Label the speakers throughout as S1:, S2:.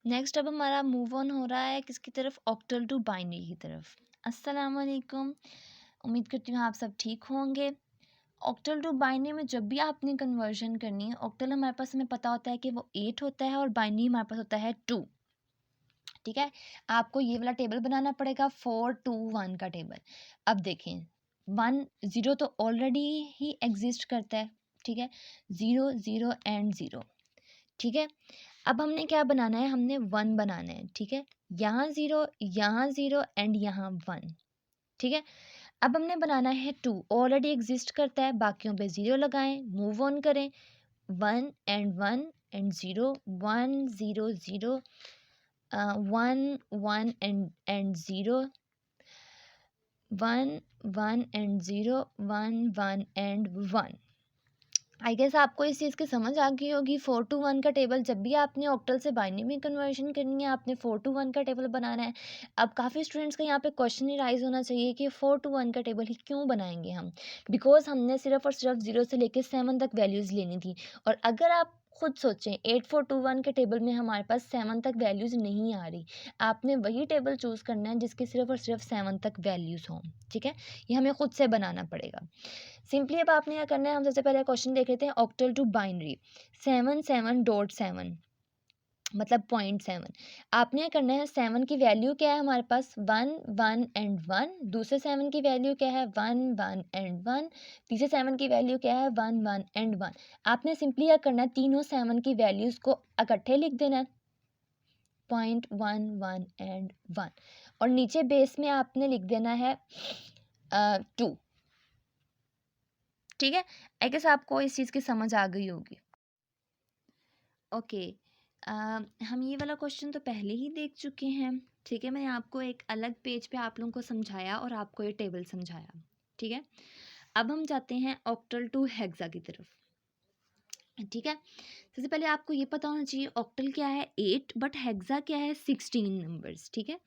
S1: Next अब हमारा move on हो रहा है किसकी तरफ, ऑक्टल टू बाइनरी की तरफ। अस्सलाम वालेकुम, उम्मीद करती हूँ आप सब ठीक होंगे। ऑक्टल टू बाइनरी में जब भी आपने कन्वर्जन करनी है, ऑक्टल हमारे पास हमें पता होता है कि वो 8 होता है और बाइनरी हमारे पास होता है 2। ठीक है, आपको ये वाला टेबल बनाना पड़ेगा 4 2 1 का टेबल। अब देखें 1 0 तो ऑलरेडी ही एग्जिस्ट करता है। ठीक है, 0 0 एंड 0। ठीक है, अब हमने क्या बनाना है, हमने 1 बनाना है। ठीक है, यहाँ 0 यहाँ 0 एंड यहाँ 1। ठीक है, अब हमने बनाना है 2, ऑलरेडी एग्जिस्ट करता है, बाकियों पे 0 लगाएं, मूव ऑन करें। 1 and 0, 1 0 0, 1 1 and 0, 1 1 and 0, 1 1 and 1। I guess आपको इस चीज़ की समझ आ गई होगी। 4 to 1 का टेबल जब भी आपने ऑक्टल से बाइनरी में कन्वर्जन करनी है, आपने 4 to 1 का टेबल बनाना है। अब काफ़ी स्टूडेंट्स का यहाँ पे क्वेश्चन ही राइज होना चाहिए कि 4 to 1 का टेबल ही क्यों बनाएंगे हम। बिकॉज हमने सिर्फ और सिर्फ 0 से लेकर 7 तक वैल्यूज़ लेनी थी। और अगर आप खुद सोचें 8 4 2 1 के टेबल में हमारे पास 7 तक वैल्यूज़ नहीं आ रही, आपने वही टेबल चूज़ करना है जिसकी सिर्फ और सिर्फ 7 तक वैल्यूज़ हों। ठीक है, ये हमें खुद से बनाना पड़ेगा। सिंपली अब आपने क्या करना है, हम सबसे पहले क्वेश्चन देख लेते हैं। ऑक्टल टू बाइनरी 7 7.7 मतलब 0.7। आपने क्या करना है, 7 की वैल्यू क्या है हमारे पास, 1 1 एंड 1। दूसरे 7 की वैल्यू क्या है, 1 1 एंड 1। तीसरे 7 की वैल्यू क्या है, 1 1 एंड 1। आपने सिंपली क्या करना है, तीनों 7 की वैल्यूज़ को इकट्ठे लिख देना है, 0.1 1 एंड 1। और नीचे बेस में आपने लिख देना है 2। ठीक है, आई गेस आपको इस चीज़ की समझ आ गई होगी। ओके, हम ये वाला क्वेश्चन तो पहले ही देख चुके हैं। ठीक है, मैंने आपको एक अलग पेज पे आप लोगों को समझाया और आपको ये टेबल समझाया। ठीक है, अब हम जाते हैं ऑक्टल टू हेक्सा की तरफ। ठीक है, सबसे पहले आपको ये पता होना चाहिए ऑक्टल क्या है 8, बट हेक्सा क्या है 16 नंबर्स। ठीक है,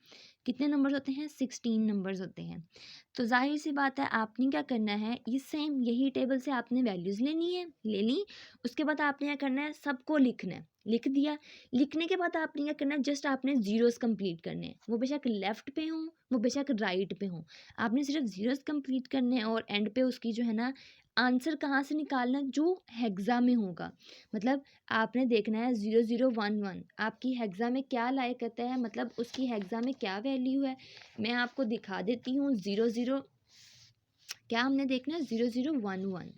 S1: कितने नंबर्स होते हैं, 16 नंबर्स होते हैं। तो जाहिर सी बात है आपने क्या करना है, ये सेम यही टेबल से आपने वैल्यूज़ लेनी है, ले ली। उसके बाद आपने क्या करना है, सबको लिखना है, लिख दिया। लिखने के बाद आपने क्या करना है, जस्ट आपने जीरोस कंप्लीट करने हैं, वो बेशक लेफ्ट पे हों वो बेशक राइट पे हों, आपने सिर्फ जीरोस कंप्लीट करने हैं। और एंड पे उसकी जो है ना आंसर कहाँ से निकालना, जो हेक्सा में होगा। मतलब आपने देखना है 0011 आपकी हेक्सा में क्या लाया करता है, मतलब उसकी हेक्सा में क्या वैल्यू है। मैं आपको दिखा देती हूँ। 00 क्या हमने देखना है, 0011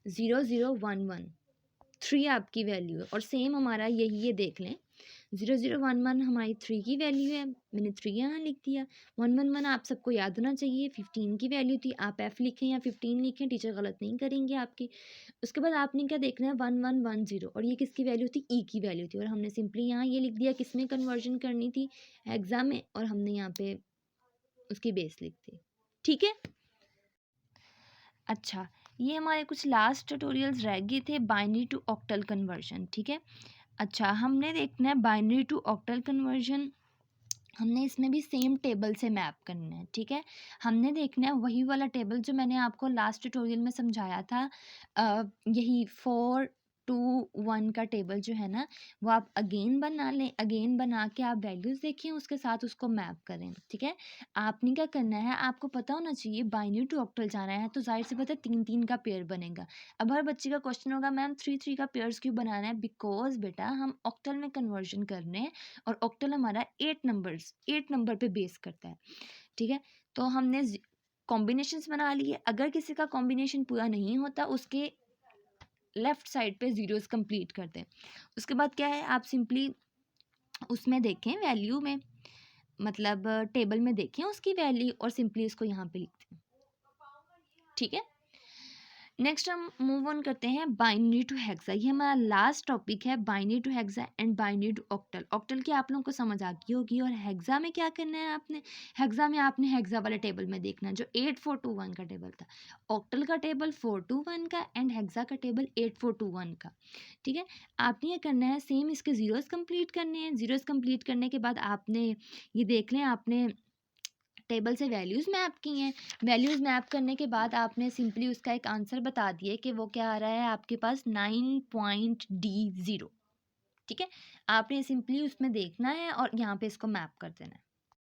S1: 0011 3 आपकी वैल्यू है। और सेम हमारा यही, ये देख लें 0011 हमारी 3 की वैल्यू है, मैंने 3 यहाँ लिख दिया। 111 आप सबको याद होना चाहिए 15 की वैल्यू थी, आप एफ लिखें या 15 लिखें, टीचर गलत नहीं करेंगे आपकी। उसके बाद आपने क्या देखना है, 1110, और ये किसकी वैल्यू थी, ई की वैल्यू थी। और हमने सिंपली यहाँ ये लिख दिया, किस में कन्वर्जन करनी थी, एग्जाम में, और हमने यहाँ पे उसकी बेस लिख दी। ठीक है, अच्छा, ये हमारे कुछ लास्ट ट्यूटोरियल्स रह गए थे बाइनरी टू ऑक्टल कन्वर्जन। ठीक है, अच्छा हमने देखना है बाइनरी टू ऑक्टल कन्वर्जन, हमने इसमें भी सेम टेबल से मैप करना है। ठीक है, हमने देखना है वही वाला टेबल जो मैंने आपको लास्ट ट्यूटोरियल में समझाया था। यही 4 to 1 का टेबल जो है ना, वो आप अगेन बना लें, अगेन बना के आप वैल्यूज़ देखें, उसके साथ उसको मैप करें। ठीक है, आपने क्या करना है, आपको पता होना चाहिए बाइनरी टू ऑक्टल जाना है तो जाहिर सी बात है 3 3 का पेयर बनेगा। अब हर बच्चे का क्वेश्चन होगा, मैम 3 3 का पेयर्स क्यों बनाना है, बिकॉज बेटा हम ऑक्टल में कन्वर्जन कर रहे हैं और ऑक्टल हमारा 8 नंबर पे बेस करता है। ठीक है, तो हमने कॉम्बिनेशंस बना लिए। अगर किसी का कॉम्बिनेशन पूरा नहीं होता, उसके लेफ्ट साइड पे जीरोस कंप्लीट कर दें। उसके बाद क्या है, आप सिंपली उसमें देखें वैल्यू में, मतलब टेबल में देखें उसकी वैल्यू और सिंपली इसको यहाँ पे लिख दें। ठीक है, नेक्स्ट हम मूव ऑन करते हैं बाइनरी टू हेक्सा। ये हमारा लास्ट टॉपिक है, binary to hexa and binary to octal. Octal की आप लोगों को समझ आ गई होगी। और हेक्सा में क्या करना है, आपने हेक्सा में आपने हेक्सा वाले टेबल में देखना है जो 8421 का टेबल था। ऑक्टल का टेबल 421 का एंड हेक्सा का टेबल 8421 का। ठीक है, आपने ये करना है सेम, इसके जीरोस कंप्लीट करने हैं। जीरोस कंप्लीट करने के बाद आपने ये देख लें, आपने टेबल से वैल्यूज़ मैप की हैं। वैल्यूज़ मैप करने के बाद आपने सिंपली उसका एक आंसर बता दिए कि वो क्या आ रहा है आपके पास 9.D0। ठीक है? आपने सिंपली उसमें देखना है और यहाँ पे इसको मैप कर देना है।